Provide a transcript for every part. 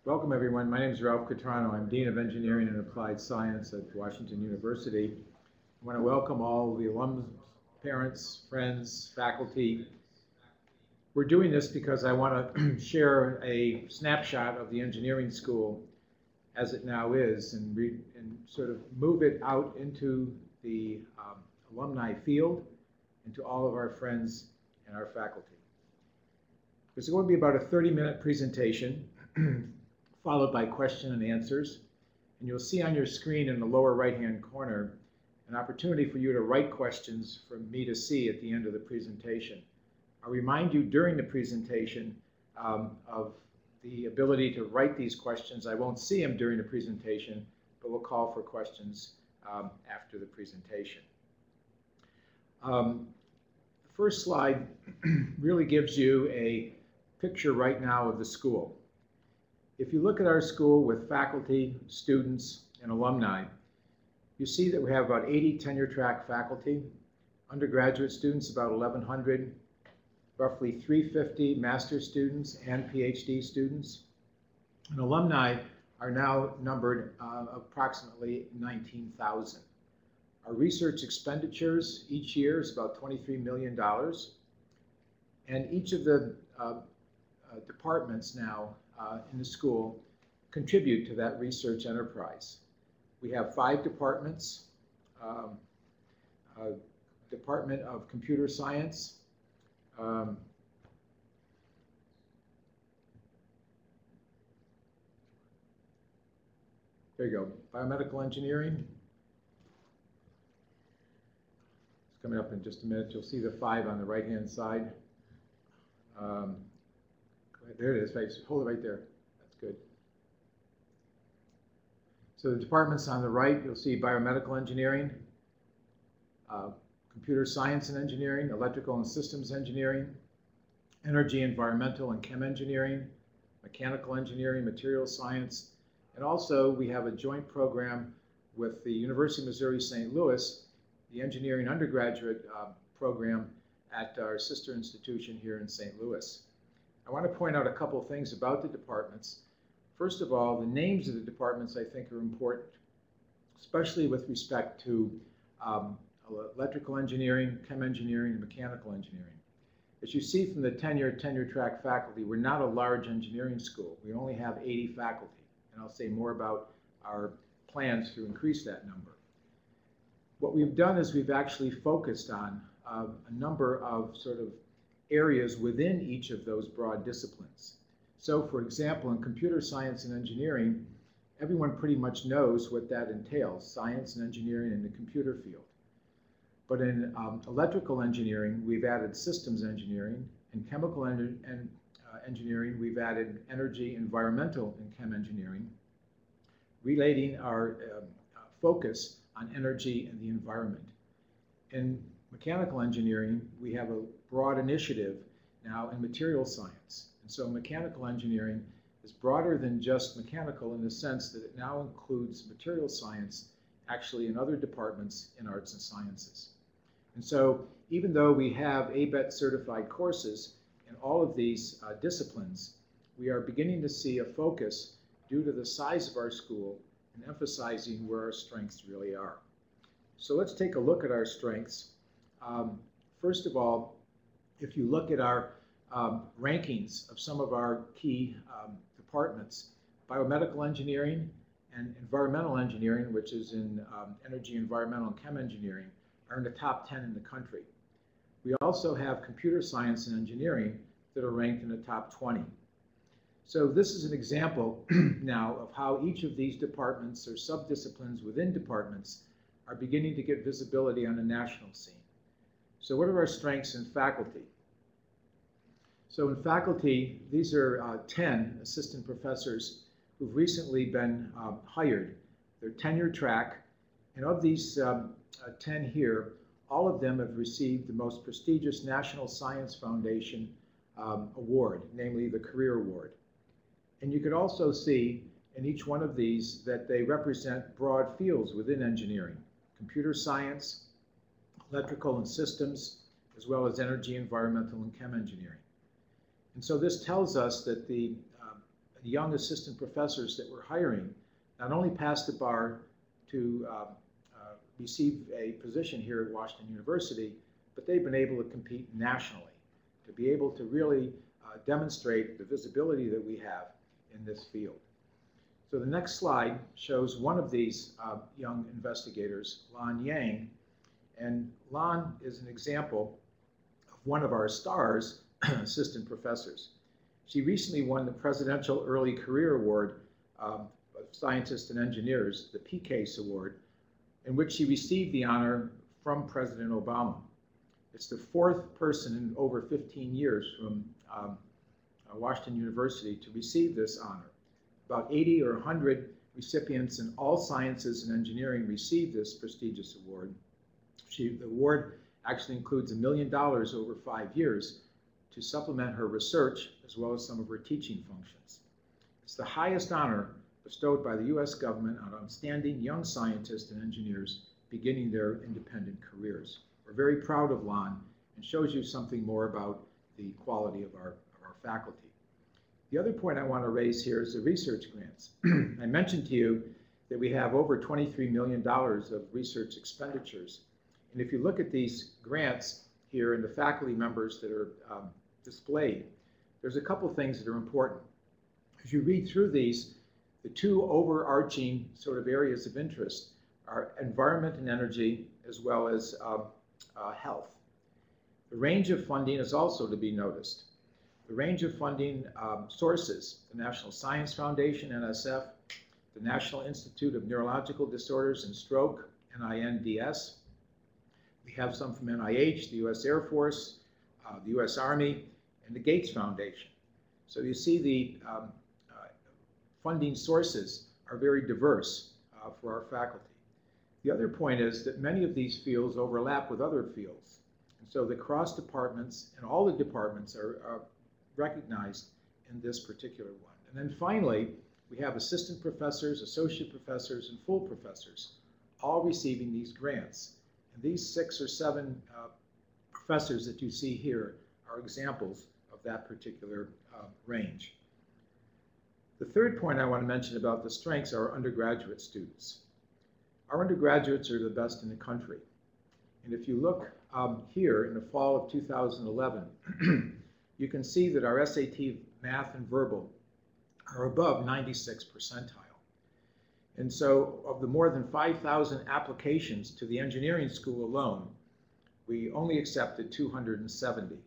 Welcome everyone. My name is Ralph Quatrano. I'm Dean of Engineering and Applied Science at Washington University. I want to welcome all the alums, parents, friends, faculty. We're doing this because I want to share a snapshot of the engineering school as it now is and sort of move it out into the alumni field and to all of our friends and our faculty. There's going to be about a 30-minute presentation followed by question and answers. And you'll see on your screen in the lower right-hand corner an opportunity for you to write questions for me to see at the end of the presentation. I'll remind you during the presentation of the ability to write these questions. I won't see them during the presentation, but we'll call for questions after the presentation. The first slide really gives you a picture right now of the school. If you look at our school with faculty, students, and alumni, you see that we have about 80 tenure track faculty, undergraduate students about 1,100, roughly 350 master's students and PhD students, and alumni are now numbered approximately 19,000. Our research expenditures each year is about $23 million, and each of the departments now in the school contribute to that research enterprise. We have 5 departments: Department of Computer Science, there you go, Biomedical Engineering. It's coming up in just a minute. You'll see the 5 on the right-hand side. There it is, right. Hold it right there. That's good. So the departments on the right, you'll see Biomedical Engineering, Computer Science and Engineering, Electrical and Systems Engineering, Energy, Environmental and Chem Engineering, Mechanical Engineering, Materials Science, and also we have a joint program with the University of Missouri St. Louis, the Engineering Undergraduate program at our sister institution here in St. Louis. I want to point out a couple of things about the departments. First of all, the names of the departments I think are important, especially with respect to electrical engineering, chem engineering, and mechanical engineering. As you see from the tenure track faculty, we're not a large engineering school. We only have 80 faculty, and I'll say more about our plans to increase that number. What we've done is we've actually focused on a number of sort of areas within each of those broad disciplines. So for example, in computer science and engineering, everyone pretty much knows what that entails, science and engineering in the computer field. But in electrical engineering, we've added systems engineering. In chemical engineering, we've added energy, environmental, and chem engineering, relating our focus on energy and the environment. In mechanical engineering, we have a broad initiative now in materials science. And so mechanical engineering is broader than just mechanical in the sense that it now includes materials science actually in other departments in arts and sciences. And so even though we have ABET certified courses in all of these disciplines, we are beginning to see a focus due to the size of our school and emphasizing where our strengths really are. So let's take a look at our strengths. First of all, if you look at our rankings of some of our key departments, biomedical engineering and environmental engineering, which is in energy, environmental, and chem engineering, are in the top 10 in the country. We also have computer science and engineering that are ranked in the top 20. So this is an example now of how each of these departments or subdisciplines within departments are beginning to get visibility on the national scene. So what are our strengths in faculty? So in faculty, these are 10 assistant professors who've recently been hired. They're tenure track, and of these 10 here, all of them have received the most prestigious National Science Foundation award, namely the Career Award. And you could also see in each one of these that they represent broad fields within engineering: computer science, electrical and systems, as well as energy, environmental, and chem engineering. And so this tells us that the the young assistant professors that we're hiring not only passed the bar to receive a position here at Washington University, but they've been able to compete nationally, to be able to really demonstrate the visibility that we have in this field. So the next slide shows one of these young investigators, Lan Yang, and Lan is an example of one of our stars assistant professors. She recently won the Presidential Early Career Award of Scientists and Engineers, the PCASE Award, in which she received the honor from President Obama. It's the fourth person in over 15 years from Washington University to receive this honor. About 80 or 100 recipients in all sciences and engineering received this prestigious award. The award actually includes $1 million over 5 years to supplement her research as well as some of her teaching functions. It's the highest honor bestowed by the U.S. government on outstanding young scientists and engineers beginning their independent careers. We're very proud of Lan and shows you something more about the quality of our faculty. The other point I want to raise here is the research grants. I mentioned to you that we have over $23 million of research expenditures. And if you look at these grants here and the faculty members that are displayed, there's a couple things that are important. As you read through these, the two overarching sort of areas of interest are environment and energy, as well as health. The range of funding is also to be noticed. The range of funding sources, the National Science Foundation, NSF, the National Institute of Neurological Disorders and Stroke, NINDS. We have some from NIH, the US Air Force, the US Army, and the Gates Foundation. So you see the funding sources are very diverse for our faculty. The other point is that many of these fields overlap with other fields. And so the cross departments and all the departments are recognized in this particular one. And then finally, we have assistant professors, associate professors, and full professors, all receiving these grants. And these 6 or 7 professors that you see here are examples of that particular range. The third point I want to mention about the strengths are our undergraduate students. Our undergraduates are the best in the country. And if you look here in the fall of 2011, you can see that our SAT math and verbal are above 96th percentile. And so of the more than 5,000 applications to the engineering school alone, we only accepted 270.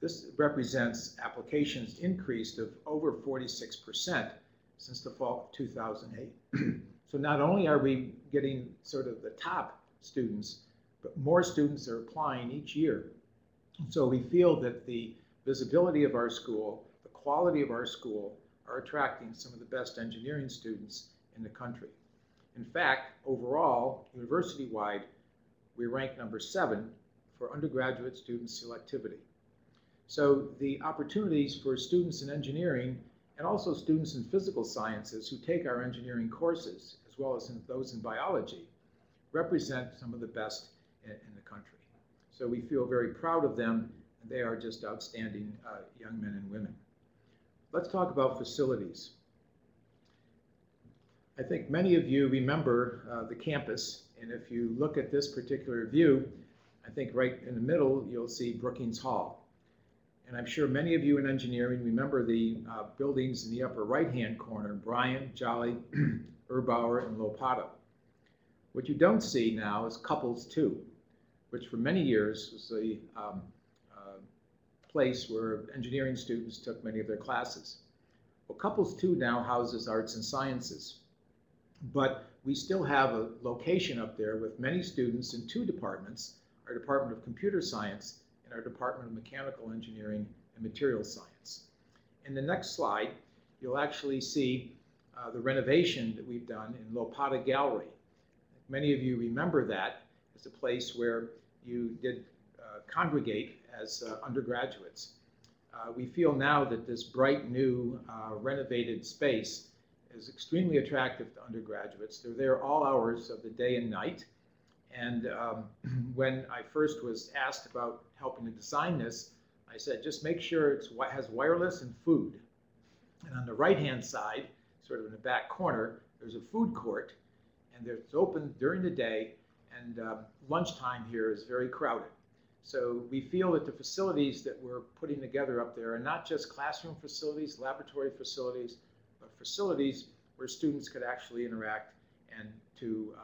This represents applications increased of over 46% since the fall of 2008. So not only are we getting sort of the top students, but more students are applying each year. So we feel that the visibility of our school, the quality of our school, are attracting some of the best engineering students in the country. In fact, overall, university-wide, we rank number 7 for undergraduate student selectivity. So the opportunities for students in engineering and also students in physical sciences who take our engineering courses, as well as those in biology, represent some of the best in the country. So we feel very proud of them, and they are just outstanding young men and women. Let's talk about facilities. I think many of you remember the campus, and if you look at this particular view, I think right in the middle you'll see Brookings Hall. And I'm sure many of you in engineering remember the buildings in the upper right-hand corner, Bryan, Jolly, Erbauer, and Lopata. What you don't see now is Couples 2, which for many years was the place where engineering students took many of their classes. Well, Couples 2 now houses arts and sciences, but we still have a location up there with many students in 2 departments, our Department of Computer Science and our Department of Mechanical Engineering and Materials Science. In the next slide, you'll actually see the renovation that we've done in Lopata Gallery. Many of you remember that as a place where you did congregate as undergraduates. We feel now that this bright new renovated space is extremely attractive to undergraduates. They're there all hours of the day and night. And when I first was asked about helping to design this, I said, just make sure it has wireless and food. And on the right-hand side, sort of in the back corner, there's a food court, and it's open during the day, and lunchtime here is very crowded. So we feel that the facilities that we're putting together up there are not just classroom facilities, laboratory facilities, but facilities where students could actually interact and to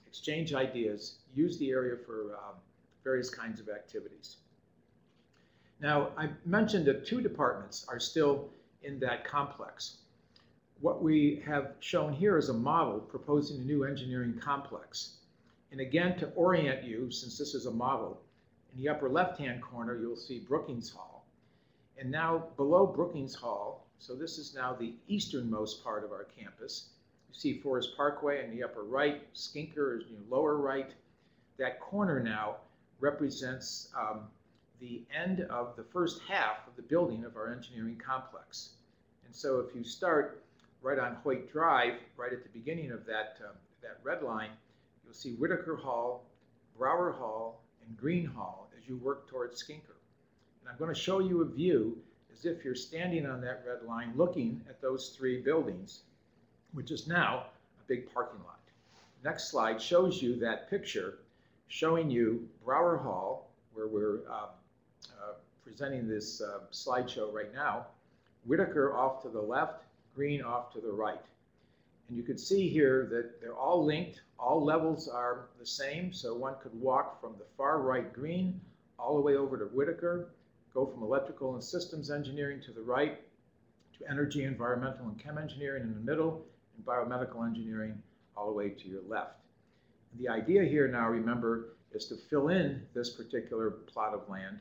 exchange ideas, use the area for various kinds of activities. Now, I mentioned that 2 departments are still in that complex. What we have shown here is a model proposing a new engineering complex. And again, to orient you, since this is a model, in the upper left-hand corner, you'll see Brookings Hall. And now below Brookings Hall, so this is now the easternmost part of our campus. You see Forest Parkway in the upper right, Skinker is in the lower right. That corner now represents the end of the first half of the building of our engineering complex. And so if you start right on Hoyt Drive, right at the beginning of that red line, you'll see Whitaker Hall, Brower Hall, and Green Hall as you work towards Skinker. And I'm going to show you a view as if you're standing on that red line looking at those 3 buildings, which is now a big parking lot. The next slide shows you that picture showing you Brower Hall, where we're presenting this slideshow right now, Whitaker off to the left, Green off to the right. And you can see here that they're all linked, all levels are the same, so one could walk from the far right Green all the way over to Whitaker, go from electrical and systems engineering to the right, to energy, environmental, and chem engineering in the middle, and biomedical engineering all the way to your left. And the idea here now, remember, is to fill in this particular plot of land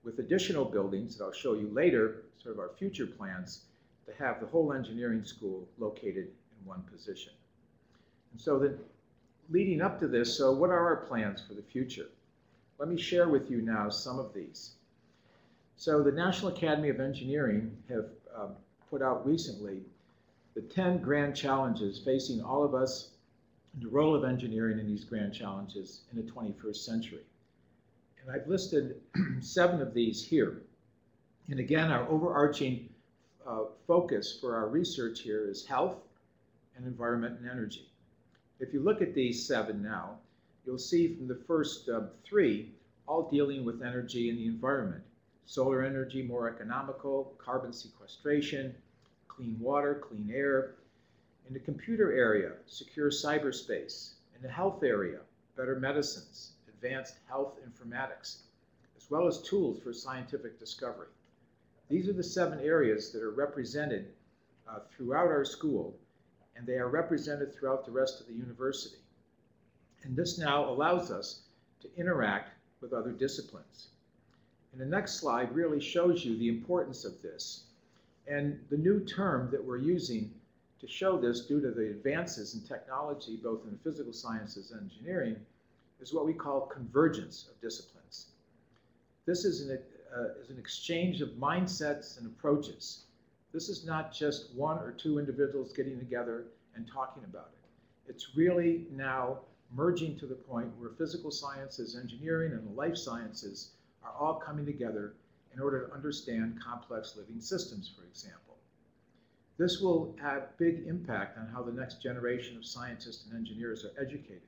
with additional buildings that I'll show you later, sort of our future plans, to have the whole engineering school located in one position. And so then, leading up to this, so what are our plans for the future? Let me share with you now some of these. So the National Academy of Engineering have put out recently the 10 grand challenges facing all of us and the role of engineering in these grand challenges in the 21st century. And I've listed 7 of these here. And again, our overarching focus for our research here is health and environment and energy. If you look at these 7 now, you'll see from the first 3, all dealing with energy and the environment. Solar energy, more economical, carbon sequestration, clean water, clean air. In the computer area, secure cyberspace. In the health area, better medicines, advanced health informatics, as well as tools for scientific discovery. These are the 7 areas that are represented throughout our school, and they are represented throughout the rest of the university. And this now allows us to interact with other disciplines. And the next slide really shows you the importance of this. And the new term that we're using to show this, due to the advances in technology, both in the physical sciences and engineering, is what we call convergence of disciplines. This is an exchange of mindsets and approaches. This is not just 1 or 2 individuals getting together and talking about it. It's really now merging to the point where physical sciences, engineering, and the life sciences are all coming together in order to understand complex living systems, for example. This will have big impact on how the next generation of scientists and engineers are educated.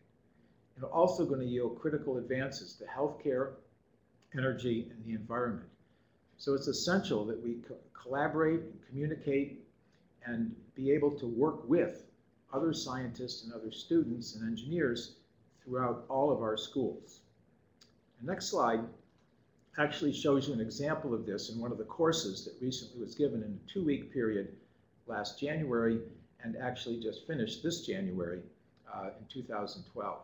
It's also going to yield critical advances to healthcare, energy, and the environment. So it's essential that we collaborate and communicate and be able to work with other scientists and other students and engineers throughout all of our schools. The next slide actually shows you an example of this in one of the courses that recently was given in a 2-week period last January, and actually just finished this January in 2012.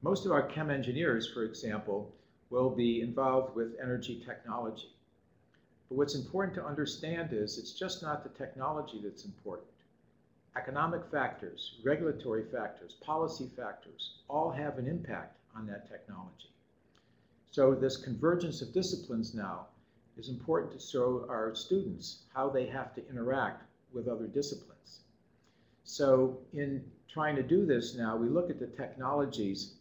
Most of our chem engineers, for example, will be involved with energy technology. But what's important to understand is it's just not the technology that's important. Economic factors, regulatory factors, policy factors, all have an impact on that technology. So this convergence of disciplines now is important to show our students how they have to interact with other disciplines. So in trying to do this now, we look at the technologies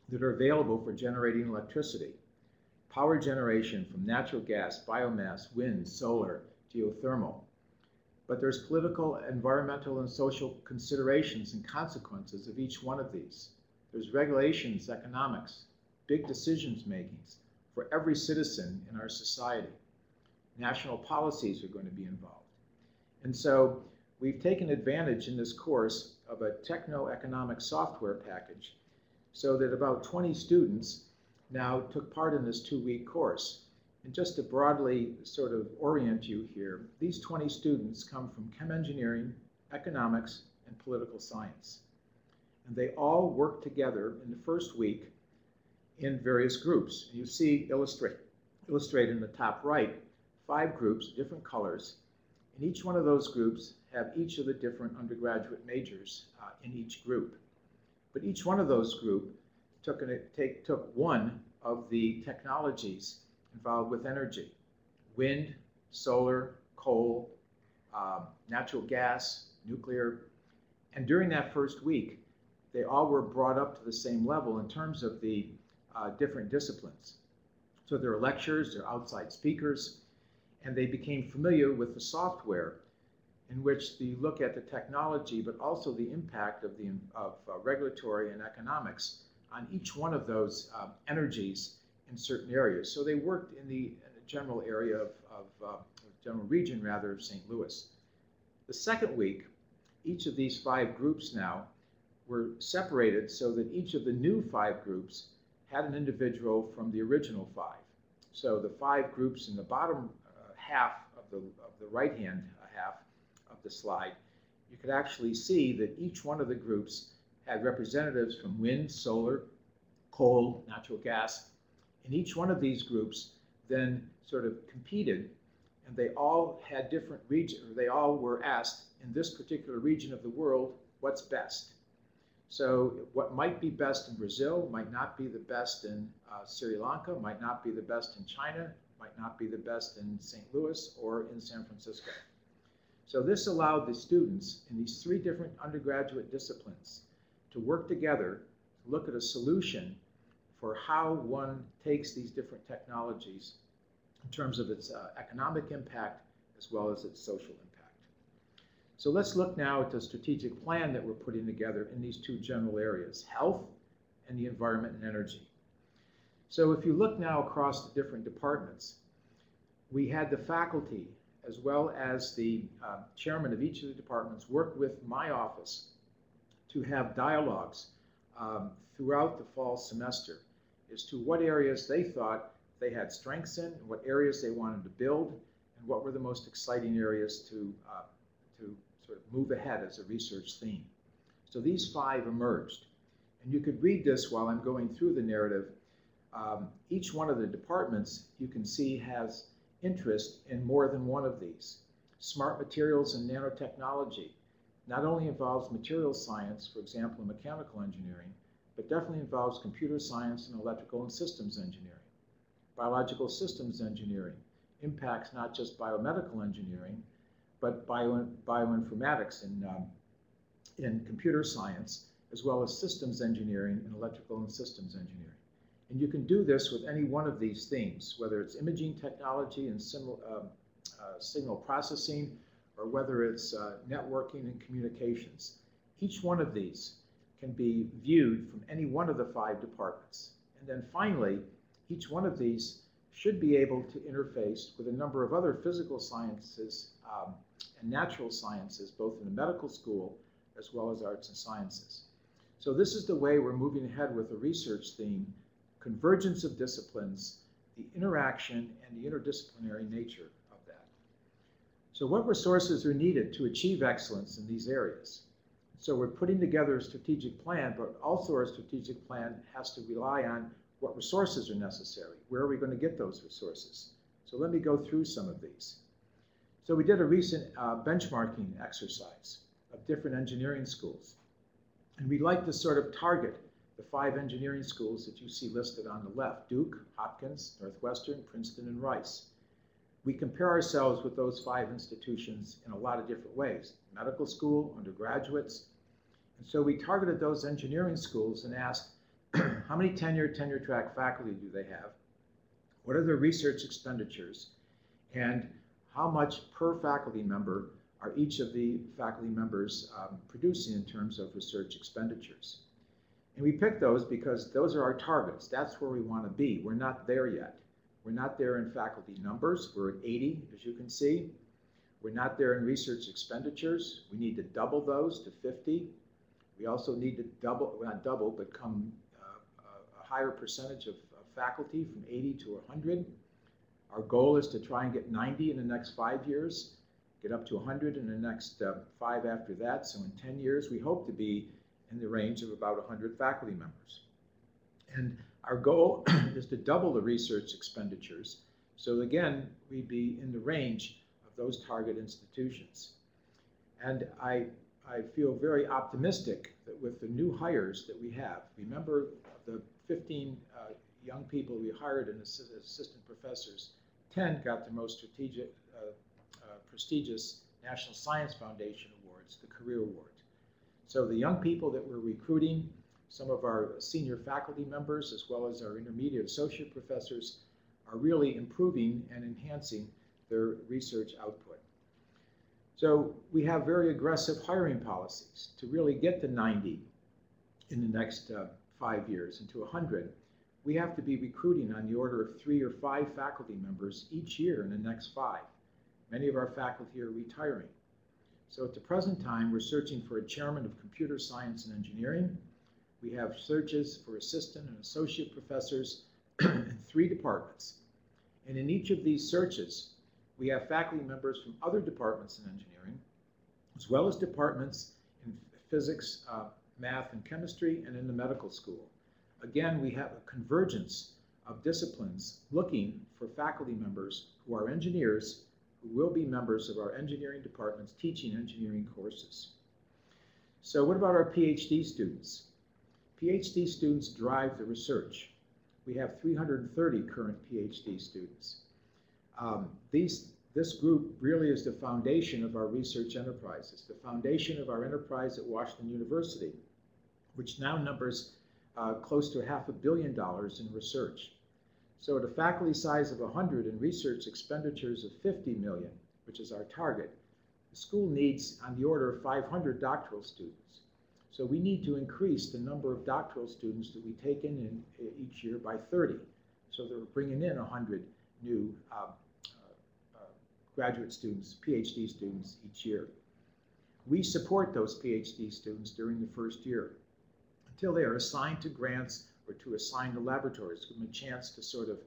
that are available for generating electricity. Power generation from natural gas, biomass, wind, solar, geothermal. but there's political, environmental, and social considerations and consequences of each one of these. There's regulations, economics, big decisions makings for every citizen in our society. National policies are going to be involved. And so we've taken advantage in this course of a techno-economic software package so that about 20 students now took part in this 2-week course. And just to broadly sort of orient you here, these 20 students come from chem engineering, economics, and political science. And they all work together in the first week in various groups. You see illustrated in the top right, 5 groups, different colors. And each one of those groups have each of the different undergraduate majors in each group. But each one of those groups took one of the technologies involved with energy: wind, solar, coal, natural gas, nuclear. And during that first week, they all were brought up to the same level in terms of the different disciplines. So there are lectures, there are outside speakers, and they became familiar with the software in which they look at the technology, but also the impact of regulatory and economics on each one of those energies in certain areas. So they worked in the general area general region rather of St. Louis. The second week, each of these 5 groups now were separated so that each of the new 5 groups had an individual from the original 5. So the 5 groups in the bottom half of the right-hand half of the slide, you could actually see that each one of the groups had representatives from wind, solar, coal, natural gas, and each one of these groups then sort of competed, and they all had different regions, or they all were asked, in this particular region of the world, what's best? So what might be best in Brazil might not be the best in Sri Lanka, might not be the best in China, might not be the best in St. Louis or in San Francisco. So this allowed the students in these 3 different undergraduate disciplines to work together to look at a solution for how one takes these different technologies in terms of its economic impact as well as its social impact. So let's look now at the strategic plan that we're putting together in these 2 general areas, health and the environment and energy. So if you look now across the different departments, we had the faculty as well as the chairman of each of the departments work with my office to have dialogues throughout the fall semester as to what areas they thought they had strengths in, what areas they wanted to build, and what were the most exciting areas to sort of move ahead as a research theme. So these 5 emerged. And you could read this while I'm going through the narrative. Each one of the departments, you can see, has interest in more than one of these. Smart materials and nanotechnology not only involves material science, for example, in mechanical engineering, but definitely involves computer science and electrical and systems engineering. Biological systems engineering impacts not just biomedical engineering, but bioinformatics in computer science, as well as systems engineering and electrical and systems engineering. And you can do this with any one of these themes, whether it's imaging technology and signal processing, or whether it's networking and communications. Each one of these can be viewed from any one of the 5 departments. And then finally, each one of these should be able to interface with a number of other physical sciences and natural sciences, both in the medical school as well as arts and sciences. So this is the way we're moving ahead with the research theme: convergence of disciplines, the interaction and the interdisciplinary nature of that. So what resources are needed to achieve excellence in these areas? So we're putting together a strategic plan, but also our strategic plan has to rely on what resources are necessary. Where are we going to get those resources? So let me go through some of these. So we did a recent benchmarking exercise of different engineering schools. And we'd like to sort of target the 5 engineering schools that you see listed on the left: Duke, Hopkins, Northwestern, Princeton, and Rice. We compare ourselves with those 5 institutions in a lot of different ways: medical school, undergraduates. And so we targeted those engineering schools and asked, how many tenure track faculty do they have? What are their research expenditures? And how much per faculty member are each of the faculty members producing in terms of research expenditures. And we picked those because those are our targets. That's where we want to be. We're not there yet. We're not there in faculty numbers. We're at 80, as you can see. We're not there in research expenditures. We need to double those to 50. We also need to double, well, not double, but come a higher percentage of faculty from 80 to 100. Our goal is to try and get 90 in the next 5 years, get up to 100 in the next 5 after that. So in 10 years, we hope to be in the range of about 100 faculty members. And our goal is to double the research expenditures. So again, we'd be in the range of those target institutions. And I feel very optimistic that with the new hires that we have, remember the 15 young people we hired as assistant professors, 10 got the most prestigious National Science Foundation Awards, the Career Award. So the young people that we're recruiting, some of our senior faculty members, as well as our intermediate associate professors, are really improving and enhancing their research output. So we have very aggressive hiring policies to really get to 90 in the next 5 years and to 100. We have to be recruiting on the order of 3 or 5 faculty members each year in the next 5. Many of our faculty are retiring. So at the present time, we're searching for a chairman of computer science and engineering. We have searches for assistant and associate professors in 3 departments. And in each of these searches, we have faculty members from other departments in engineering, as well as departments in physics, math, and chemistry, and in the medical school. Again, we have a convergence of disciplines looking for faculty members who are engineers who will be members of our engineering departments teaching engineering courses. So what about our PhD students? PhD students drive the research. We have 330 current PhD students. This group really is the foundation of our research enterprises, the foundation of our enterprise at Washington University, which now numbers close to $500 million in research. So at a faculty size of 100 and research expenditures of 50 million, which is our target, the school needs on the order of 500 doctoral students. So we need to increase the number of doctoral students that we take in each year by 30, so that we're bringing in 100 new graduate students, PhD students each year. We support those PhD students during the first year until they are assigned to grants or to assigned laboratories, give them a chance to sort of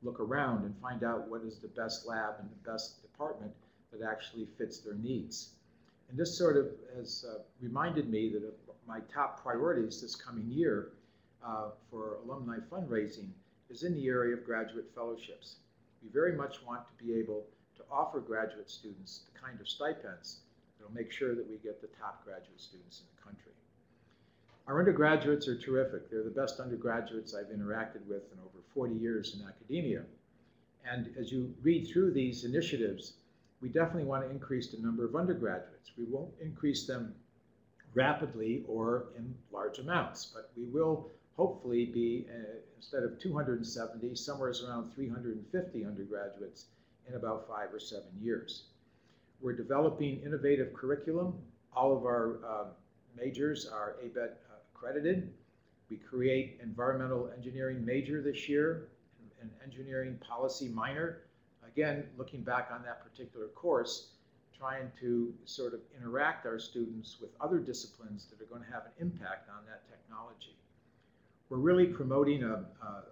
look around and find out what is the best lab and the best department that actually fits their needs. And this sort of has reminded me that my top priorities this coming year for alumni fundraising is in the area of graduate fellowships. We very much want to be able to offer graduate students the kind of stipends that will make sure that we get the top graduate students in the country. Our undergraduates are terrific. They're the best undergraduates I've interacted with in over 40 years in academia. And as you read through these initiatives, we definitely want to increase the number of undergraduates. We won't increase them rapidly or in large amounts, but we will hopefully be, instead of 270, somewhere around 350 undergraduates in about 5 or 7 years. We're developing innovative curriculum. All of our majors are ABET accredited. We create environmental engineering major this year, an engineering policy minor. Again, looking back on that particular course, trying to sort of interact our students with other disciplines that are going to have an impact on that technology. We're really promoting a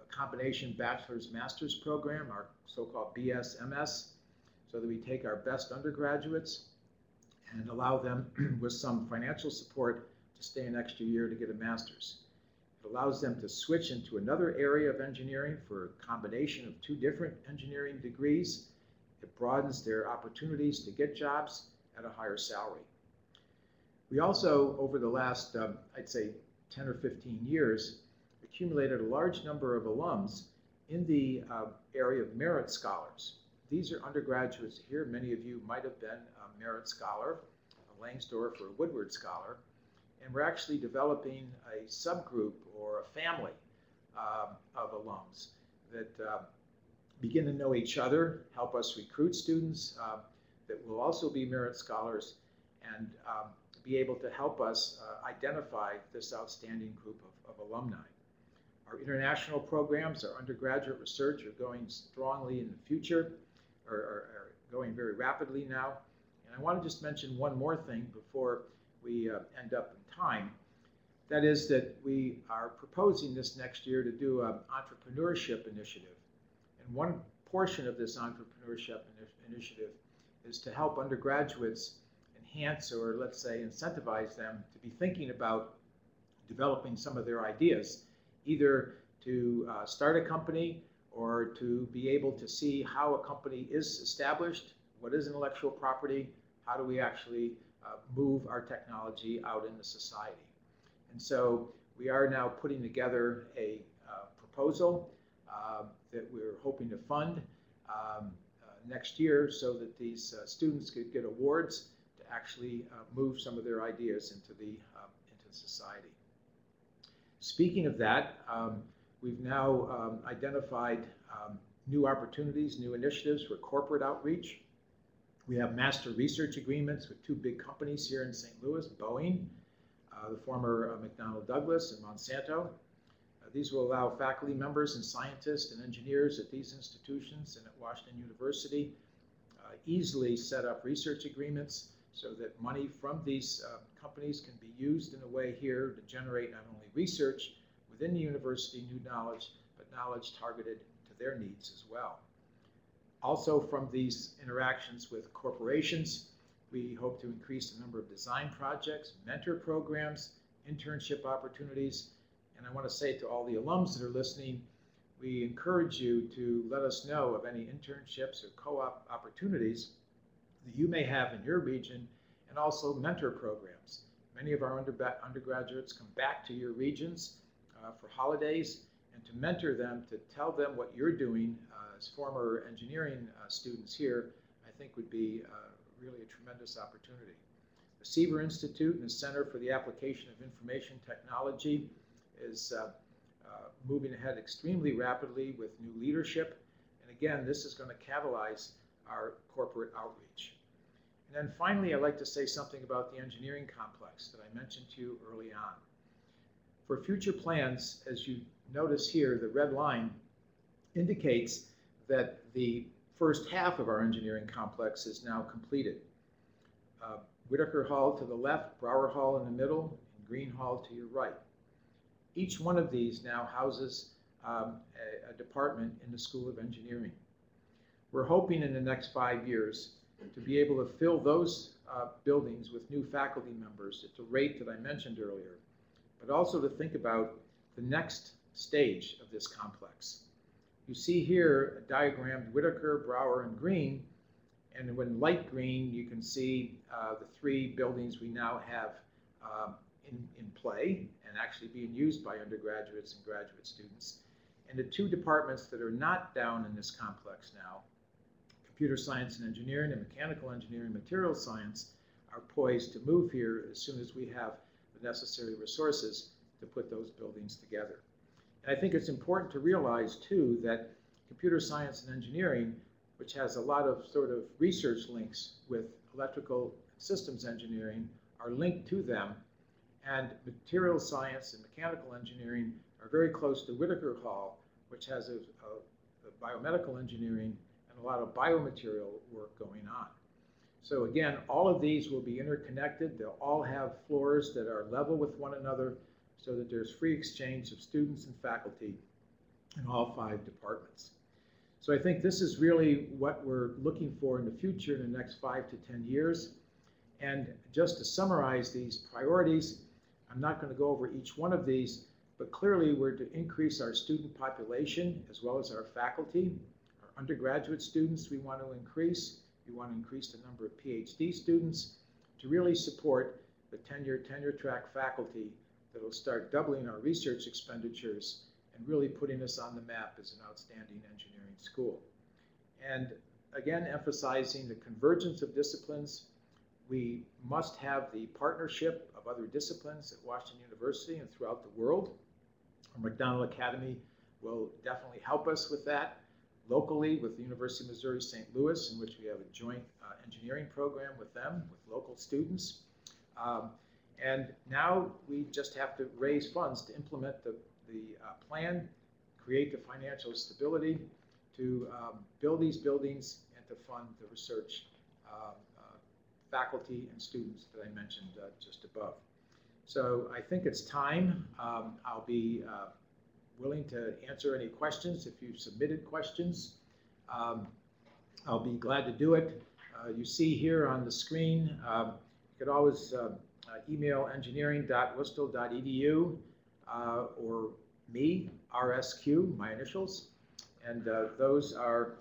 combination bachelor's-master's program, our so-called BS-MS, so that we take our best undergraduates and allow them with some financial support to stay an extra year to get a master's. It allows them to switch into another area of engineering for a combination of 2 different engineering degrees. It broadens their opportunities to get jobs at a higher salary. We also, over the last, I'd say, 10 or 15 years, accumulated a large number of alums in the area of merit scholars. These are undergraduates here. Many of you might have been a merit scholar, a Langsdorff or a Woodward scholar. And we're actually developing a subgroup or a family of alums that begin to know each other, help us recruit students, that will also be merit scholars and be able to help us identify this outstanding group of alumni. Our international programs, our undergraduate research are going strongly in the future, are going very rapidly now. And I want to just mention one more thing before we end up in time. That is that we are proposing this next year to do an entrepreneurship initiative. And one portion of this entrepreneurship initiative is to help undergraduates enhance, or let's say incentivize them to be thinking about developing some of their ideas, either to start a company or to be able to see how a company is established, what is intellectual property, how do we actually move our technology out into society. And so we are now putting together a proposal that we're hoping to fund next year so that these students could get awards to actually move some of their ideas into society. Speaking of that, we've now identified new opportunities, new initiatives for corporate outreach. We have master research agreements with two big companies here in St. Louis, Boeing, the former McDonnell Douglas, and Monsanto. These will allow faculty members and scientists and engineers at these institutions and at Washington University easily set up research agreements so that money from these companies can be used in a way here to generate not only research within the university, new knowledge, but knowledge targeted to their needs as well. Also, from these interactions with corporations, we hope to increase the number of design projects, mentor programs, internship opportunities. And I want to say to all the alums that are listening, we encourage you to let us know of any internships or co-op opportunities that you may have in your region, and also mentor programs. Many of our undergraduates come back to your regions for holidays, and to mentor them, to tell them what you're doing as former engineering students here, I think would be really a tremendous opportunity. The Seaver Institute and the Center for the Application of Information Technology is moving ahead extremely rapidly with new leadership. And again, this is going to catalyze our corporate outreach. And then finally, I'd like to say something about the engineering complex that I mentioned to you early on. For future plans, as you notice here, the red line indicates that the first half of our engineering complex is now completed. Whitaker Hall to the left, Brower Hall in the middle, and Green Hall to your right. Each one of these now houses a department in the School of Engineering. We're hoping in the next 5 years to be able to fill those buildings with new faculty members at the rate that I mentioned earlier, but also to think about the next stage of this complex. You see here diagrammed Whitaker, Brower, and Green, and when light green, you can see the 3 buildings we now have in play and actually being used by undergraduates and graduate students. And the 2 departments that are not down in this complex now, computer science and engineering and mechanical engineering, material science, are poised to move here as soon as we have the necessary resources to put those buildings together. And I think it's important to realize too that computer science and engineering, which has a lot of sort of research links with electrical systems engineering, are linked to them. And material science and mechanical engineering are very close to Whitaker Hall, which has a biomedical engineering and a lot of biomaterial work going on. So again, all of these will be interconnected. They'll all have floors that are level with one another so that there's free exchange of students and faculty in all 5 departments. So I think this is really what we're looking for in the future in the next 5 to 10 years. And just to summarize these priorities, I'm not going to go over each one of these, but clearly we're to increase our student population as well as our faculty. Our undergraduate students we want to increase. We want to increase the number of PhD students to really support the tenure track faculty that will start doubling our research expenditures and really putting us on the map as an outstanding engineering school. And again, emphasizing the convergence of disciplines. We must have the partnership of other disciplines at Washington University and throughout the world. Our McDonald Academy will definitely help us with that. locally with the University of Missouri St. Louis, in which we have a joint engineering program with them, with local students. And now we just have to raise funds to implement the plan, create the financial stability to build these buildings and to fund the research faculty and students that I mentioned just above. So I think it's time. I'll be willing to answer any questions if you've submitted questions. I'll be glad to do it. You see here on the screen, you could always email engineering.worcester.edu or me, RSQ, my initials. And those are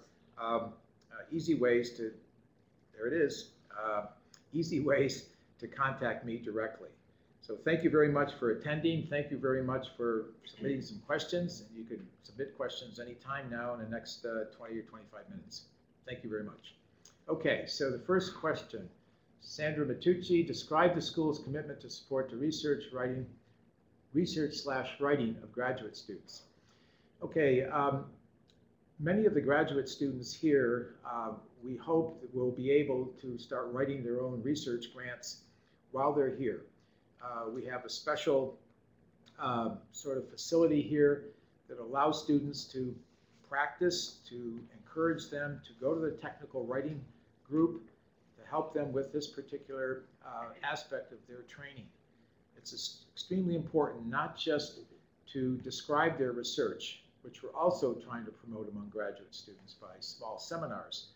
easy ways to, there it is, easy ways to contact me directly. So thank you very much for attending. Thank you very much for submitting some questions. And you can submit questions anytime now in the next 20 or 25 minutes. Thank you very much. Okay, so the first question, Sandra Matucci, describe the school's commitment to support the research/writing of graduate students. Okay, many of the graduate students here, we hope that will be able to start writing their own research grants while they're here. We have a special sort of facility here that allows students to practice, to encourage them to go to the technical writing group to help them with this particular aspect of their training. It's extremely important not just to describe their research, which we're also trying to promote among graduate students by small seminars,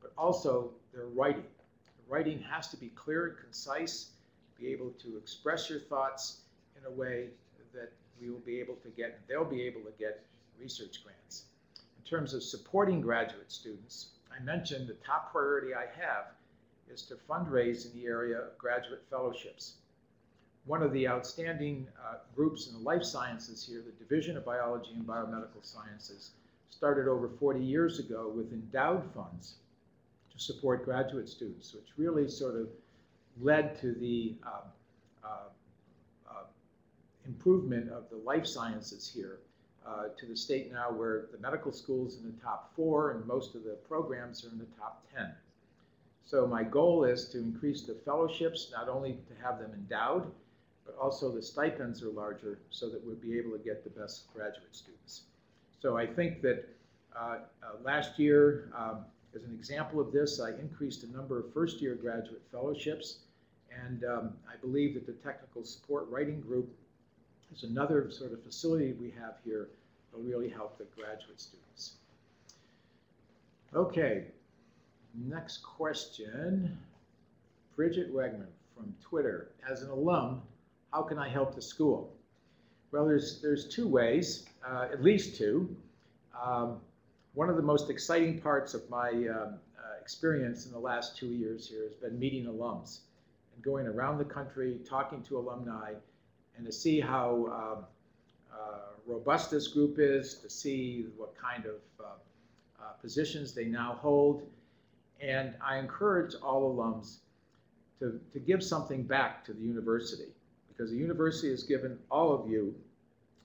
but also their writing. The writing has to be clear and concise, be able to express your thoughts in a way that we will be able to get, they'll be able to get research grants. In terms of supporting graduate students, I mentioned the top priority I have is to fundraise in the area of graduate fellowships. One of the outstanding groups in the life sciences here, the Division of Biology and Biomedical Sciences, started over 40 years ago with endowed funds to support graduate students, which really sort of led to the improvement of the life sciences here to the state now where the medical school's in the top 4 and most of the programs are in the top 10. So my goal is to increase the fellowships, not only to have them endowed, but also the stipends are larger so that we'll be able to get the best graduate students. So I think that last year, as an example of this, I increased the number of first-year graduate fellowships, and I believe that the Technical Support Writing Group is another sort of facility we have here that will really help the graduate students. Okay, next question. Bridget Wegman from Twitter. As an alum, how can I help the school? Well, there's two ways, at least two. One of the most exciting parts of my experience in the last 2 years here has been meeting alums and going around the country, talking to alumni, and to see how robust this group is, to see what kind of positions they now hold. And I encourage all alums to give something back to the university, because the university has given all of you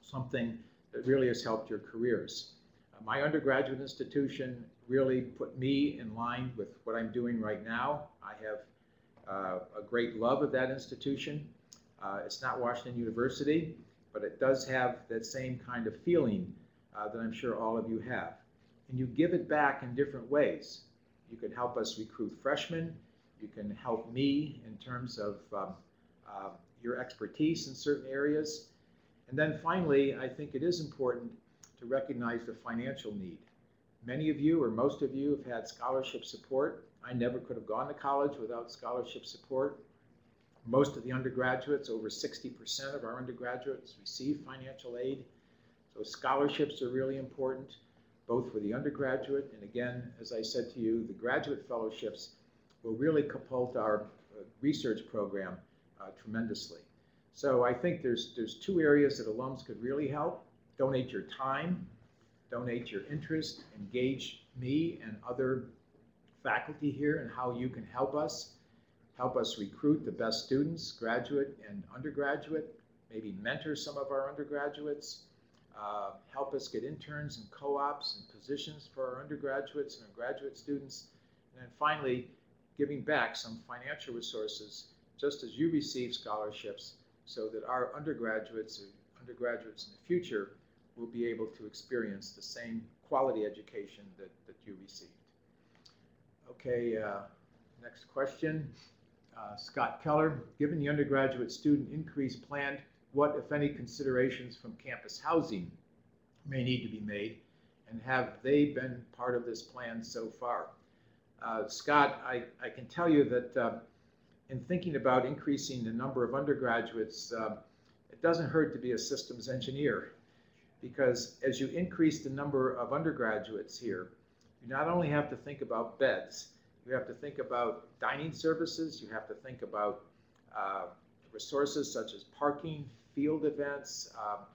something that really has helped your careers. My undergraduate institution really put me in line with what I'm doing right now. I have a great love of that institution. It's not Washington University, but it does have that same kind of feeling that I'm sure all of you have. And you give it back in different ways. You can help us recruit freshmen. You can help me in terms of your expertise in certain areas. And then finally, I think it is important to recognize the financial need. Many of you, or most of you, have had scholarship support. I never could have gone to college without scholarship support. Most of the undergraduates, over 60% of our undergraduates, receive financial aid. So scholarships are really important, both for the undergraduate, and again, as I said to you, the graduate fellowships will really catapult our research program tremendously. So I think there's two areas that alums could really help. Donate your time, donate your interest, engage me and other faculty here in how you can help us recruit the best students, graduate and undergraduate, maybe mentor some of our undergraduates, help us get interns and co-ops and positions for our undergraduates and our graduate students. And then finally, giving back some financial resources, just as you receive scholarships, so that our undergraduates in the future will be able to experience the same quality education that you received. Okay, next question. Scott Keller, given the undergraduate student increase planned, what, if any, considerations from campus housing may need to be made, and have they been part of this plan so far? Scott, I can tell you that in thinking about increasing the number of undergraduates, it doesn't hurt to be a systems engineer, because as you increase the number of undergraduates here, you not only have to think about beds, you have to think about dining services, you have to think about resources such as parking, field events,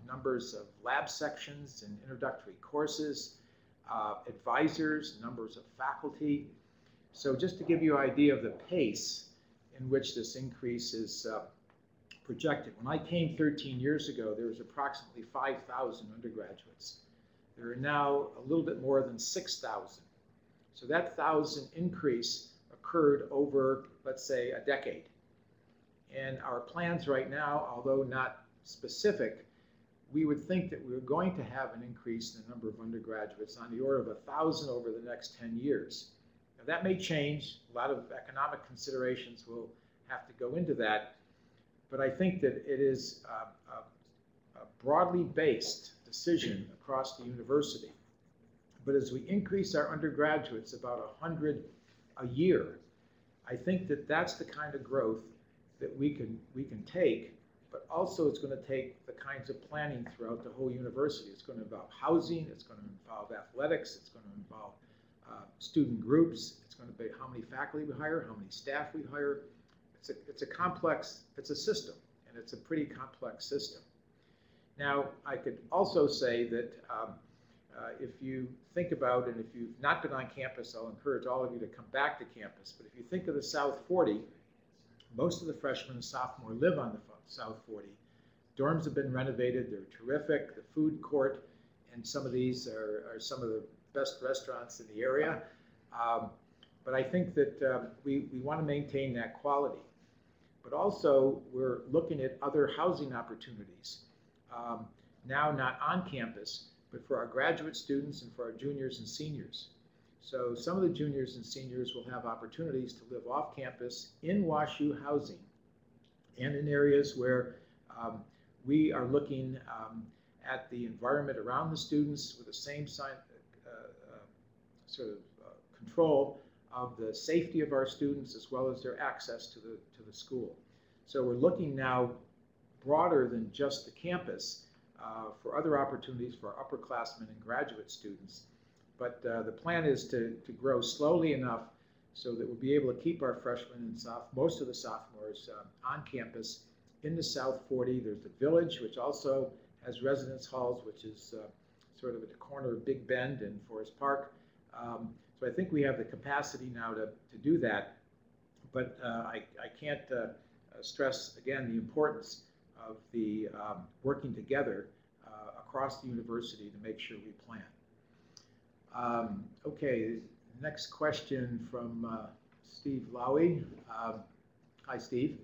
numbers of lab sections and introductory courses, advisors, numbers of faculty. So just to give you an idea of the pace in which this increase is projected. When I came 13 years ago, there was approximately 5,000 undergraduates. There are now a little bit more than 6,000. So that 1,000 increase occurred over, let's say, a decade. And our plans right now, although not specific, we would think that we're going to have an increase in the number of undergraduates on the order of 1,000 over the next 10 years. Now, that may change. A lot of economic considerations will have to go into that. But I think that it is a broadly based decision across the university. But as we increase our undergraduates about 100 a year, I think that that's the kind of growth that we can take, but also it's going to take the kinds of planning throughout the whole university. It's going to involve housing, it's going to involve athletics, it's going to involve student groups, it's going to be how many faculty we hire, how many staff we hire. It's a complex, it's a system, and it's a pretty complex system. Now, I could also say that if you think about, and if you've not been on campus, I'll encourage all of you to come back to campus, but if you think of the South 40, most of the freshmen and sophomores live on the South 40. Dorms have been renovated, they're terrific. The food court and some of these are some of the best restaurants in the area. But I think that we want to maintain that quality. But also, we're looking at other housing opportunities. Now not on campus, but for our graduate students and for our juniors and seniors. So some of the juniors and seniors will have opportunities to live off campus in WashU housing and in areas where we are looking at the environment around the students with the same control of the safety of our students as well as their access to the school. So we're looking now broader than just the campus for other opportunities for upperclassmen and graduate students. But the plan is to grow slowly enough so that we'll be able to keep our freshmen and most of the sophomores on campus in the South 40. There's the Village, which also has residence halls, which is sort of at the corner of Big Bend and Forest Park. So I think we have the capacity now to do that. But I can't stress, again, the importance of the working together across the university to make sure we plan. Okay, next question from Steve Lowy. Hi, Steve.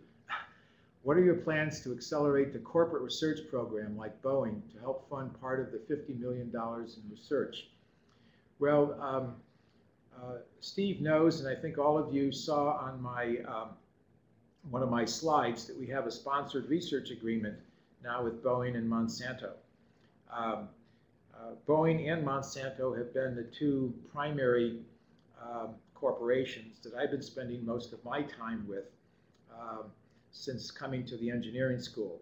What are your plans to accelerate the corporate research program like Boeing to help fund part of the $50 million in research? Well, Steve knows, and I think all of you saw on my one of my slides, that we have a sponsored research agreement now with Boeing and Monsanto. Boeing and Monsanto have been the two primary corporations that I've been spending most of my time with since coming to the engineering school.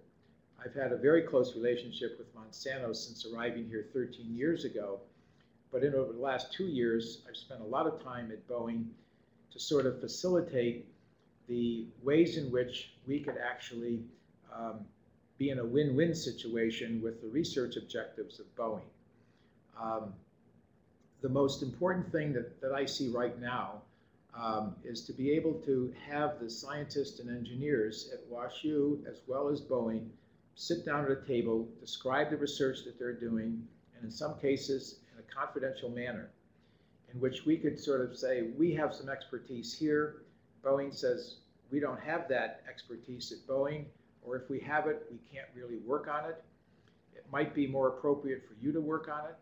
I've had a very close relationship with Monsanto since arriving here 13 years ago, but over the last 2 years, I've spent a lot of time at Boeing to sort of facilitate the ways in which we could actually be in a win-win situation with the research objectives of Boeing. The most important thing that I see right now is to be able to have the scientists and engineers at WashU as well as Boeing sit down at a table, describe the research that they're doing, and in some cases in a confidential manner, in which we could sort of say, we have some expertise here. Boeing says, we don't have that expertise at Boeing, or if we have it, we can't really work on it. It might be more appropriate for you to work on it.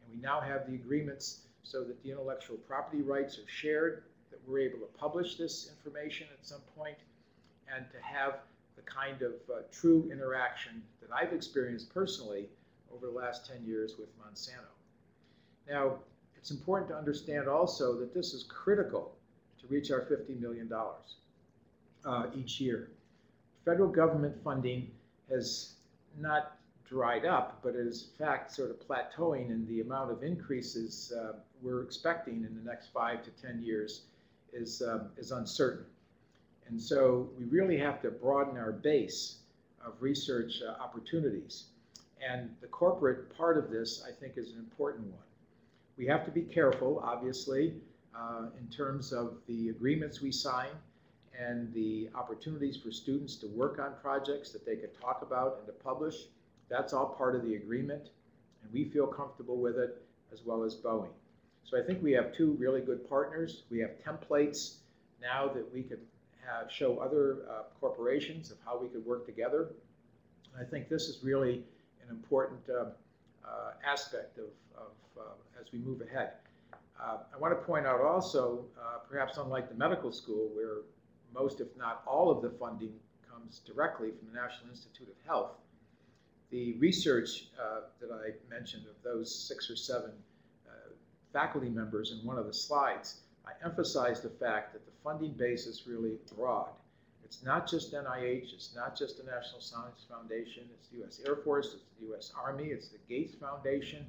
And we now have the agreements so that the intellectual property rights are shared, that we're able to publish this information at some point, and to have the kind of true interaction that I've experienced personally over the last 10 years with Monsanto. Now, it's important to understand also that this is critical to reach our $50 million each year. Federal government funding has not dried up, but it is in fact sort of plateauing, and the amount of increases we're expecting in the next 5 to 10 years is uncertain. And so we really have to broaden our base of research opportunities. And the corporate part of this, I think, is an important one. We have to be careful, obviously, in terms of the agreements we sign and the opportunities for students to work on projects that they could talk about and to publish. That's all part of the agreement, and we feel comfortable with it, as well as Boeing. So I think we have two really good partners. We have templates now that we could show other corporations of how we could work together. And I think this is really an important aspect of as we move ahead. I want to point out also, perhaps unlike the medical school, where most, if not all, of the funding comes directly from the National Institute of Health, the research that I mentioned of those 6 or 7 faculty members in one of the slides, I emphasized the fact that the funding base is really broad. It's not just NIH, it's not just the National Science Foundation, it's the U.S. Air Force, it's the U.S. Army, it's the Gates Foundation.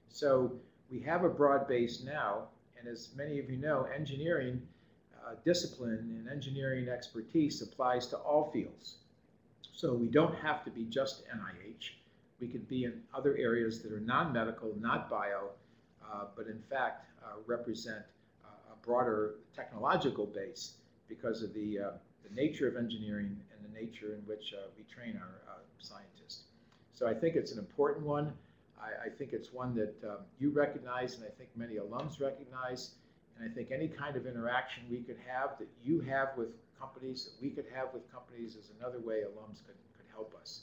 So we have a broad base now, and as many of you know, engineering discipline and engineering expertise applies to all fields. So we don't have to be just NIH. We could be in other areas that are non-medical, not bio, but in fact represent a broader technological base because of the nature of engineering and the nature in which we train our scientists. So I think it's an important one. I think it's one that you recognize, and I think many alums recognize. And I think any kind of interaction we could have, that you have with companies, that we could have with companies, is another way alums could help us.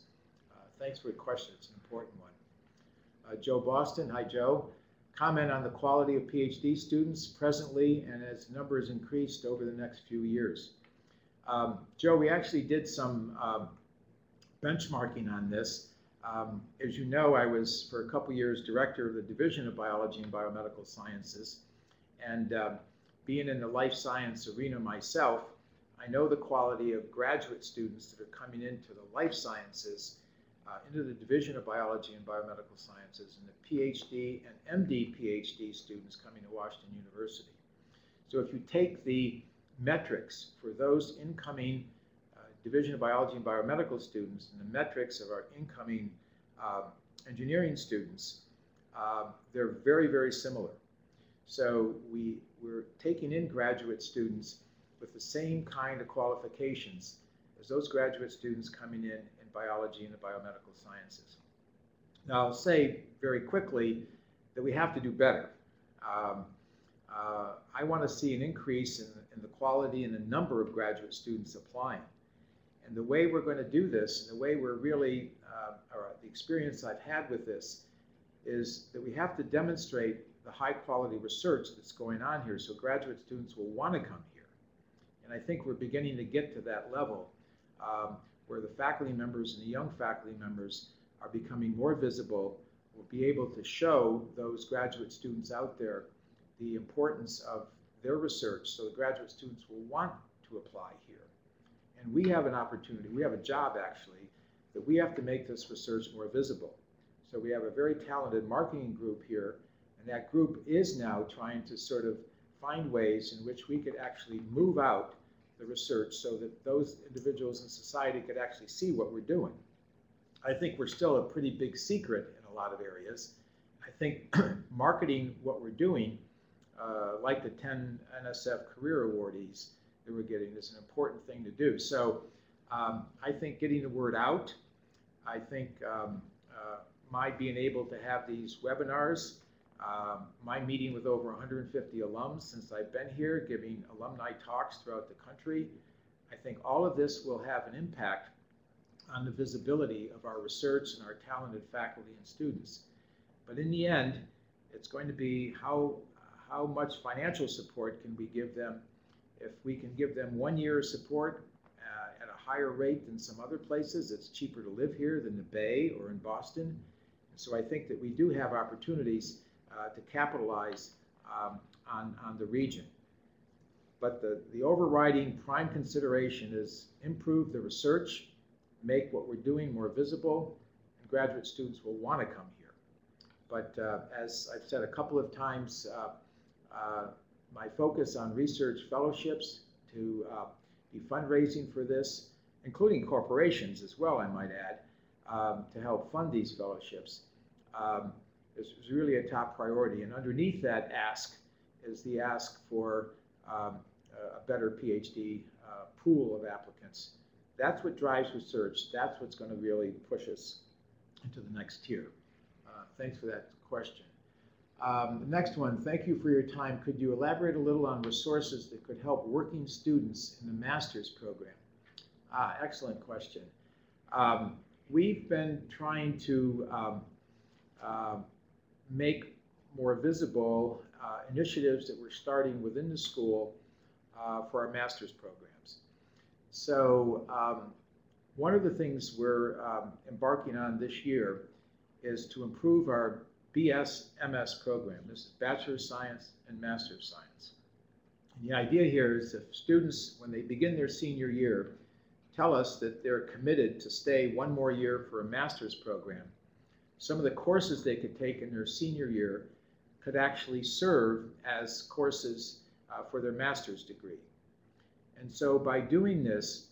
Thanks for the question. It's an important one. Joe Boston. Hi, Joe. Comment on the quality of PhD students presently and as numbers increased over the next few years. Joe, we actually did some benchmarking on this. As you know, I was for a couple years director of the Division of Biology and Biomedical Sciences. And being in the life science arena myself, I know the quality of graduate students that are coming into the life sciences, into the Division of Biology and Biomedical Sciences, and the PhD and MD PhD students coming to Washington University. So if you take the metrics for those incoming Division of Biology and Biomedical students and the metrics of our incoming engineering students, they're very, very similar. So we're taking in graduate students with the same kind of qualifications as those graduate students coming in biology and the biomedical sciences. Now, I'll say very quickly that we have to do better. I want to see an increase in the quality and the number of graduate students applying. And the way we're going to do this, and the way we're really, or the experience I've had with this, is that we have to demonstrate the high quality research that's going on here so graduate students will want to come here. And I think we're beginning to get to that level where the faculty members and the young faculty members are becoming more visible, will be able to show those graduate students out there the importance of their research so the graduate students will want to apply here. And we have an opportunity, we have a job actually, that we have to make this research more visible. So we have a very talented marketing group here, and that group is now trying to sort of find ways in which we could actually move out the research so that those individuals in society could actually see what we're doing. I think we're still a pretty big secret in a lot of areas. I think marketing what we're doing, like the 10 NSF career awardees that we're getting, is an important thing to do. So I think getting the word out, I think my being able to have these webinars, my meeting with over 150 alums since I've been here, giving alumni talks throughout the country, I think all of this will have an impact on the visibility of our research and our talented faculty and students. But in the end, it's going to be how much financial support can we give them. If we can give them 1 year of support at a higher rate than some other places, it's cheaper to live here than the Bay or in Boston. And so I think that we do have opportunities to capitalize on the region. But the overriding prime consideration is improve the research, make what we're doing more visible, and graduate students will want to come here. But as I've said a couple of times, my focus on research fellowships to be fundraising for this, including corporations as well, I might add, to help fund these fellowships, is really a top priority. And underneath that ask is the ask for a better PhD pool of applicants. That's what drives research. That's what's going to really push us into the next tier. Thanks for that question. The next one, thank you for your time. Could you elaborate a little on resources that could help working students in the master's program? Excellent question. We've been trying to make more visible initiatives that we're starting within the school for our master's programs. So one of the things we're embarking on this year is to improve our BS-MS program. This is Bachelor of Science and Master of Science. And the idea here is if students, when they begin their senior year, tell us that they're committed to stay 1 more year for a master's program, some of the courses they could take in their senior year could actually serve as courses for their master's degree. And so by doing this,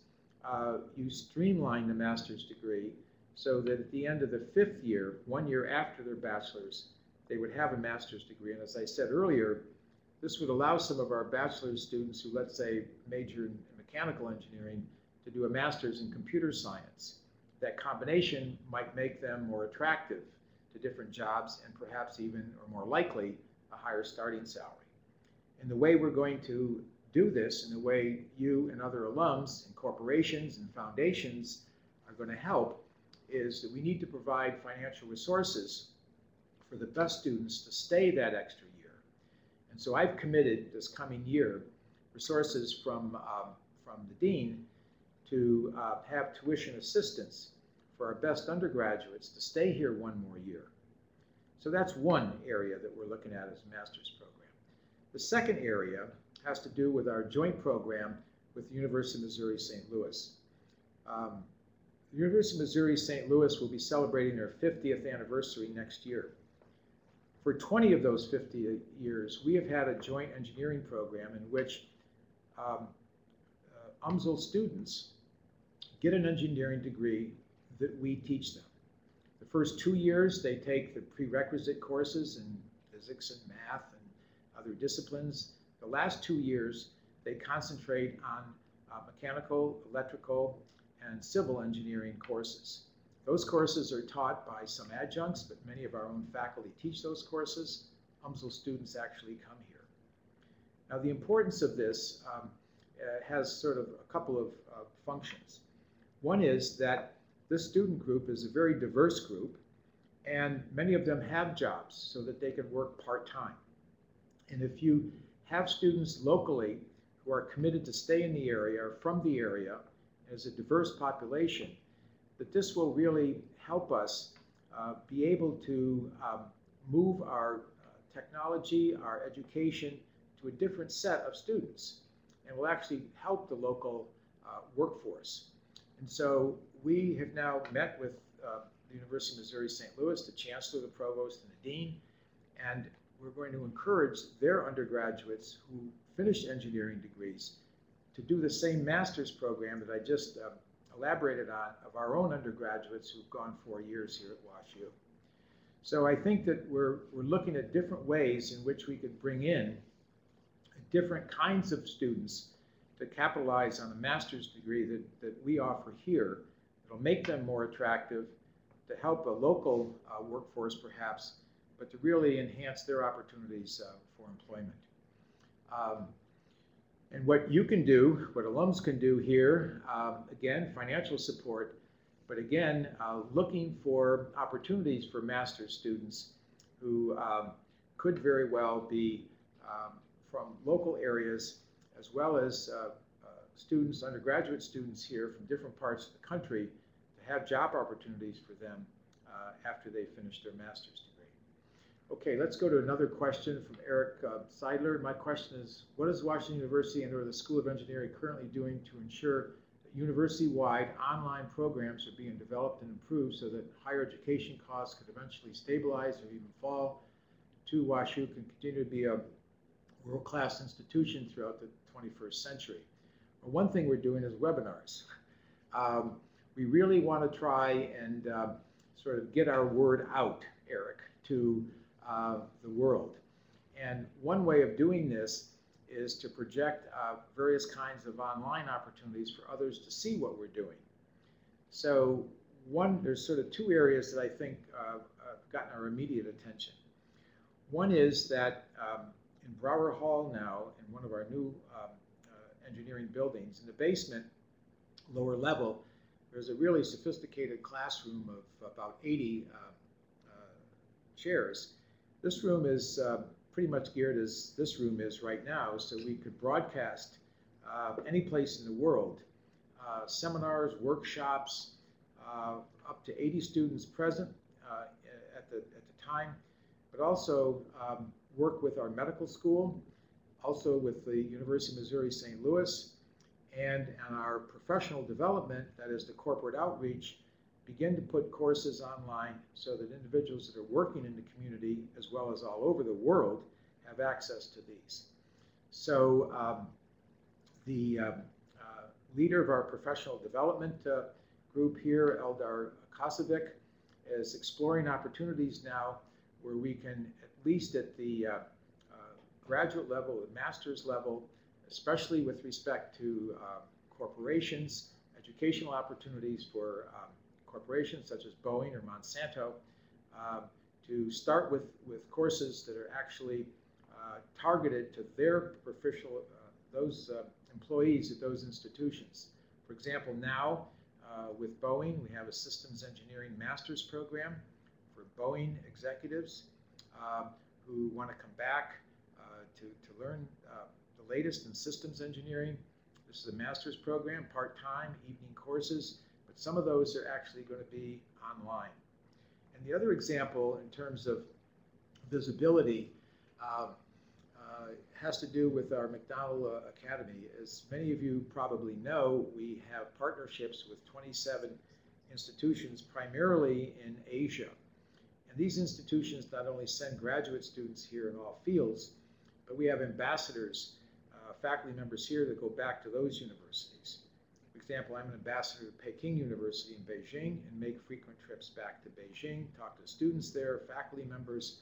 you streamline the master's degree so that at the end of the 5th year, 1 year after their bachelor's, they would have a master's degree. And as I said earlier, this would allow some of our bachelor's students who, let's say, major in mechanical engineering to do a master's in computer science. That combination might make them more attractive to different jobs and perhaps even, or more likely, a higher starting salary. And the way we're going to do this, and the way you and other alums and corporations and foundations are going to help, is that we need to provide financial resources for the best students to stay that extra year. And so I've committed this coming year resources from the dean to have tuition assistance for our best undergraduates to stay here 1 more year. So that's one area that we're looking at as a master's program. The second area has to do with our joint program with the University of Missouri St. Louis. The University of Missouri St. Louis will be celebrating their 50th anniversary next year. For 20 of those 50 years, we have had a joint engineering program in which UMSL students get an engineering degree that we teach them. The first 2 years, they take the prerequisite courses in physics and math and other disciplines. The last 2 years, they concentrate on mechanical, electrical, and civil engineering courses. Those courses are taught by some adjuncts, but many of our own faculty teach those courses. UMSL students actually come here. Now, the importance of this has sort of a couple of functions. One is that this student group is a very diverse group, and many of them have jobs so that they can work part-time. And if you have students locally who are committed to stay in the area or from the area as a diverse population, that this will really help us be able to move our technology, our education to a different set of students, and will actually help the local workforce. And so we have now met with the University of Missouri St. Louis, the chancellor, the provost, and the dean, and we're going to encourage their undergraduates who finished engineering degrees to do the same master's program that I just elaborated on of our own undergraduates who've gone 4 years here at WashU. So I think that we're looking at different ways in which we could bring in different kinds of students to capitalize on the master's degree that we offer here, It'll make them more attractive to help a local workforce perhaps, but to really enhance their opportunities for employment. And what you can do, what alums can do here, again, financial support, but again, looking for opportunities for master's students who could very well be from local areas, as well as students, undergraduate students here from different parts of the country, to have job opportunities for them after they finish their master's degree. Okay, let's go to another question from Eric Seidler. My question is, what is Washington University and/or the School of Engineering currently doing to ensure that university-wide online programs are being developed and improved so that higher education costs could eventually stabilize or even fall? Two, WashU can continue to be a world-class institution throughout the 21st century. Well, one thing we're doing is webinars. We really want to try and sort of get our word out, Eric, to the world. And one way of doing this is to project various kinds of online opportunities for others to see what we're doing. So there's sort of two areas that I think have gotten our immediate attention. One is that in Brower Hall now, in one of our new engineering buildings, in the basement, lower level, there's a really sophisticated classroom of about 80 chairs. This room is pretty much geared as this room is right now, so we could broadcast any place in the world. Seminars, workshops, up to 80 students present at the time, but also work with our medical school, also with the University of Missouri St. Louis, and on our professional development, that is the corporate outreach, begin to put courses online so that individuals that are working in the community, as well as all over the world, have access to these. So the leader of our professional development group here, Eldar Kosovic, is exploring opportunities now where we can, at least at the graduate level, the master's level, especially with respect to corporations, educational opportunities for corporations such as Boeing or Monsanto, to start with courses that are actually targeted to their those employees at those institutions. For example, now with Boeing, we have a systems engineering master's program for Boeing executives who want to come back to learn the latest in systems engineering. This is a master's program, part-time, evening courses, but some of those are actually going to be online. And the other example in terms of visibility has to do with our McDonald Academy. As many of you probably know, we have partnerships with 27 institutions, primarily in Asia. And these institutions not only send graduate students here in all fields, but we have ambassadors, faculty members here that go back to those universities. For example, I'm an ambassador to Peking University in Beijing and make frequent trips back to Beijing, talk to students there, faculty members.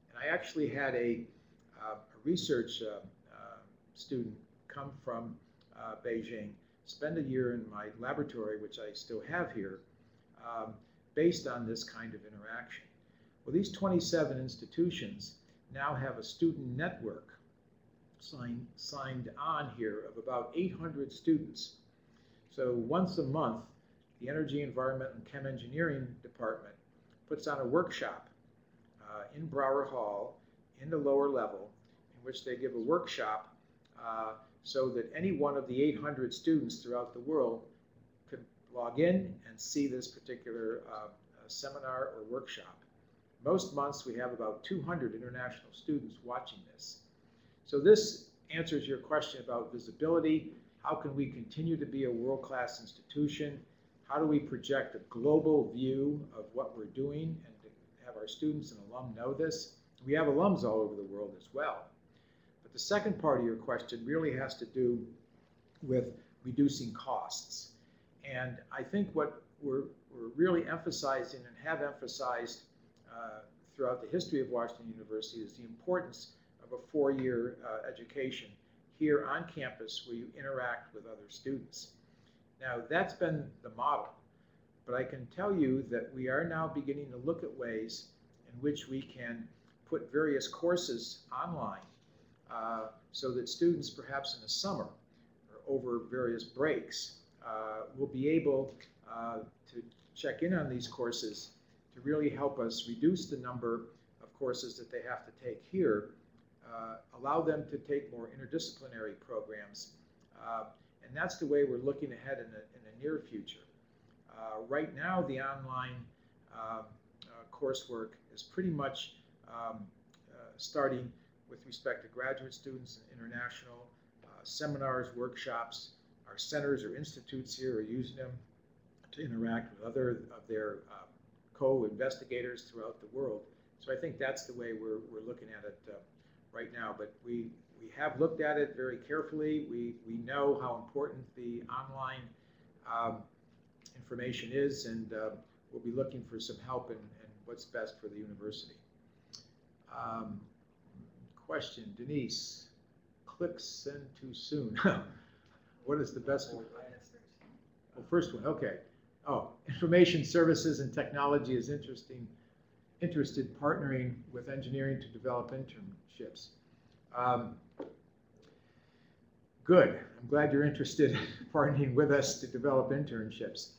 And I actually had a research student come from Beijing, spend a year in my laboratory, which I still have here, based on this kind of interaction. Well, these 27 institutions now have a student network signed on here of about 800 students. So once a month, the Energy, Environment, and Chem Engineering Department puts on a workshop in Brower Hall in the lower level, in which they give a workshop so that any one of the 800 students throughout the world could log in and see this particular seminar or workshop. Most months we have about 200 international students watching this. So this answers your question about visibility. How can we continue to be a world-class institution? How do we project a global view of what we're doing and to have our students and alum know this? We have alums all over the world as well. But the second part of your question really has to do with reducing costs. And I think what we're really emphasizing and have emphasized throughout the history of Washington University is the importance of a four-year education here on campus where you interact with other students. Now, that's been the model. but I can tell you that we are now beginning to look at ways in which we can put various courses online so that students perhaps in the summer or over various breaks will be able to check in on these courses to really help us reduce the number of courses that they have to take here, allow them to take more interdisciplinary programs, and that's the way we're looking ahead in the near future. Right now, the online coursework is pretty much starting with respect to graduate students and international seminars, workshops. Our centers or institutes here are using them to interact with other of their co-investigators throughout the world. So I think that's the way we're looking at it right now. But we have looked at it very carefully. We know how important the online information is, and we'll be looking for some help in what's best for the university. Question, Denise, click send too soon. What is the best one? Oh, first one, okay. Oh, information services and technology is interested partnering with engineering to develop internships. Good, I'm glad you're interested in partnering with us to develop internships.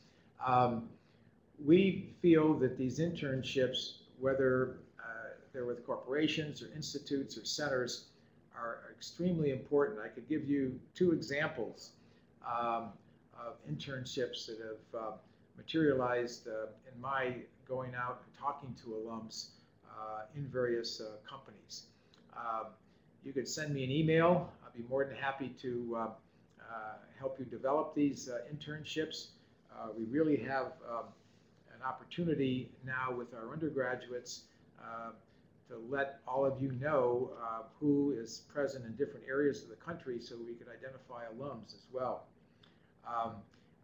We feel that these internships, whether they're with corporations or institutes or centers, are extremely important. I could give you two examples of internships that have materialized in my going out and talking to alums in various companies. You could send me an email. I'd be more than happy to help you develop these internships. We really have an opportunity now with our undergraduates to let all of you know who is present in different areas of the country so we could identify alums as well.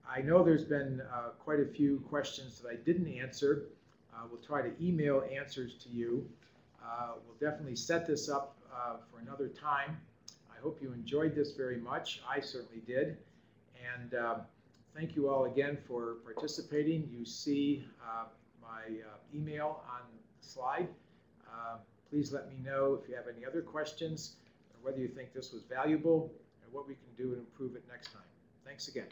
I know there's been quite a few questions that I didn't answer. We'll try to email answers to you. We'll definitely set this up for another time. I hope you enjoyed this very much. I certainly did. And thank you all again for participating. You see my email on the slide. Please let me know if you have any other questions, or whether you think this was valuable, and what we can do to improve it next time. Thanks again.